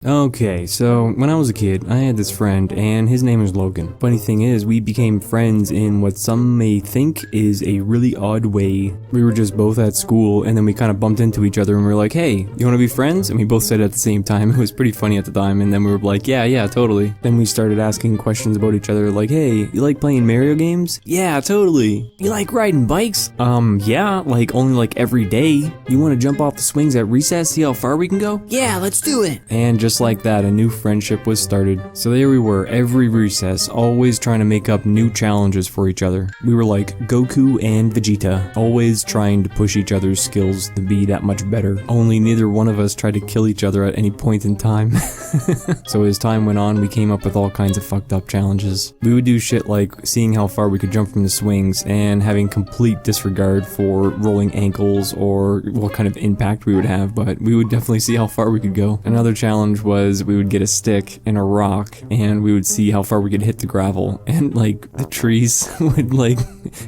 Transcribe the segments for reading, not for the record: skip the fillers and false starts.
Okay, so when I was a kid, I had this friend, and his name is Logan. Funny thing is, we became friends in what some may think is a really odd way. We were just both at school, and then we kind of bumped into each other, and we were like, hey, you want to be friends? And we both said it at the same time. It was pretty funny at the time, and then we were like, yeah, totally. Then we started asking questions about each other, like, hey, you like playing Mario games? Yeah, totally. You like riding bikes? Yeah, like only like every day. You want to jump off the swings at recess, see how far we can go? Yeah, let's do it. And just like that, a new friendship was started. So there we were, every recess, always trying to make up new challenges for each other. We were like Goku and Vegeta, always trying to push each other's skills to be that much better. Only neither one of us tried to kill each other at any point in time. So as time went on, we came up with all kinds of fucked up challenges. We would do shit like seeing how far we could jump from the swings and having complete disregard for rolling ankles or what kind of impact we would have, but we would definitely see how far we could go. Another challenge was we would get a stick and a rock and we would see how far we could hit the gravel, and like the trees would like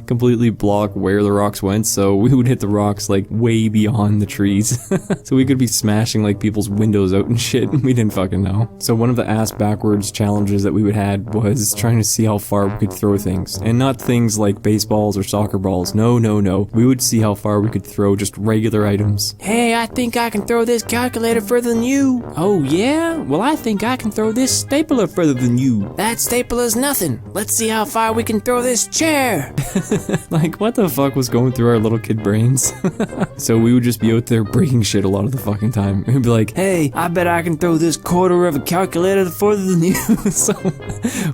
completely block where the rocks went, so we would hit the rocks like way beyond the trees. So we could be smashing like people's windows out and shit. We didn't fucking know. So one of the ass backwards challenges that we would had was trying to see how far we could throw things, and not things like baseballs or soccer balls. No. We would see how far we could throw just regular items. Hey, I think I can throw this calculator further than you. Oh yeah? Well, I think I can throw this stapler further than you. That stapler's nothing. Let's see how far we can throw this chair. Like, what the fuck was going through our little kid brains? So we would just be out there breaking shit a lot of the fucking time. We'd be like, hey, I bet I can throw this quarter of a calculator further than you. So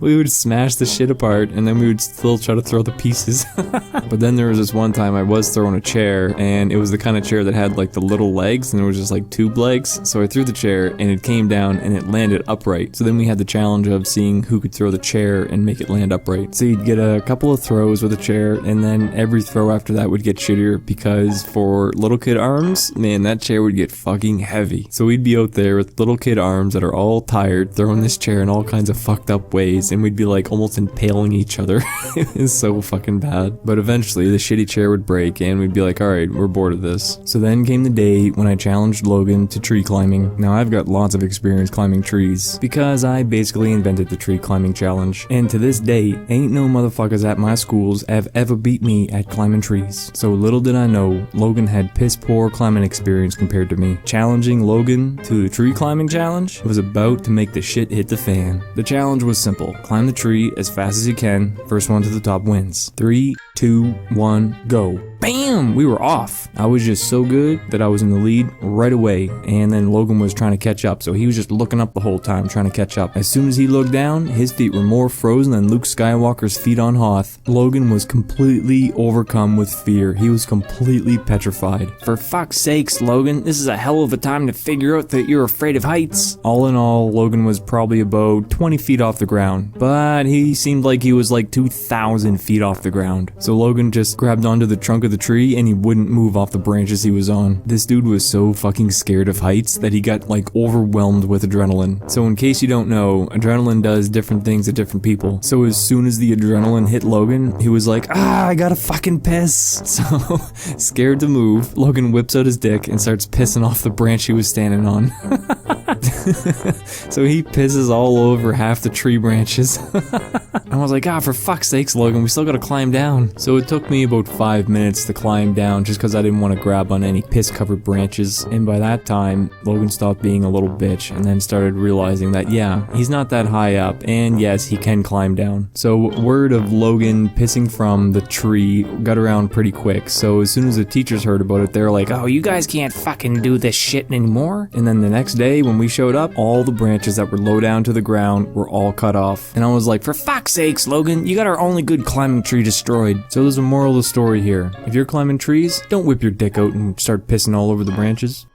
we would smash the shit apart, and then we would still try to throw the pieces. But then there was this one time I was throwing a chair, and it was the kind of chair that had like the little legs, and there was just like tube legs. So I threw the chair, and it came down, and it landed upright. So then we had the challenge of seeing who could throw the chair and make it land upright. So you'd get a couple of throws with a chair, and then every throw after that would get shittier, because for little kid arms, man, that chair would get fucking heavy. So we'd be out there with little kid arms that are all tired, throwing this chair in all kinds of fucked up ways, and we'd be like almost impaling each other. It's so fucking bad. But eventually the shitty chair would break, and we'd be like, alright, we're bored of this. So then came the day when I challenged Logan to tree climbing. Now I've got lots of experience climbing trees, because I basically invented the tree climbing challenge. And to this day, ain't no motherfuckers at my schools have ever beat me at climbing trees. So little did I know, Logan had piss poor climbing experience compared to me. Challenging Logan to the tree climbing challenge was about to make the shit hit the fan. The challenge was simple. Climb the tree as fast as you can. First one to the top wins. 3, 2, 1, go. Bam! We were off. I was just so good that I was in the lead right away, and then Logan was trying to catch up, so he was just looking up the whole time trying to catch up. As soon as he looked down, his feet were more frozen than Luke Skywalker's feet on Hoth. Logan was completely overcome with fear. He was completely petrified. For fuck's sakes, Logan, this is a hell of a time to figure out that you're afraid of heights. All in all, Logan was probably about 20 feet off the ground, but he seemed like he was like 2,000 feet off the ground. So Logan just grabbed onto the trunk of the tree, and he wouldn't move off the branches he was on. This dude was so fucking scared of heights that he got like overwhelmed with adrenaline. So in case you don't know, adrenaline does different things to different people. So as soon as the adrenaline hit Logan, he was like, I gotta fucking piss. So scared to move, Logan whips out his dick and starts pissing off the branch he was standing on. So he pisses all over half the tree branches. I was like, for fuck's sakes, Logan, we still gotta climb down. So it took me about 5 minutes to climb down, just because I didn't want to grab on any piss-covered branches. And by that time, Logan stopped being a little bitch, and then started realizing that, yeah, he's not that high up, and yes, he can climb down. So word of Logan pissing from the tree got around pretty quick. So as soon as the teachers heard about it, they were like, oh, you guys can't fucking do this shit anymore. And then the next day, when we showed up, all the branches that were low down to the ground were all cut off. And I was like, for fuck's sakes, Logan, you got our only good climbing tree destroyed. So there's a moral of the story here. If you're climbing trees, don't whip your dick out and start pissing all over the branches.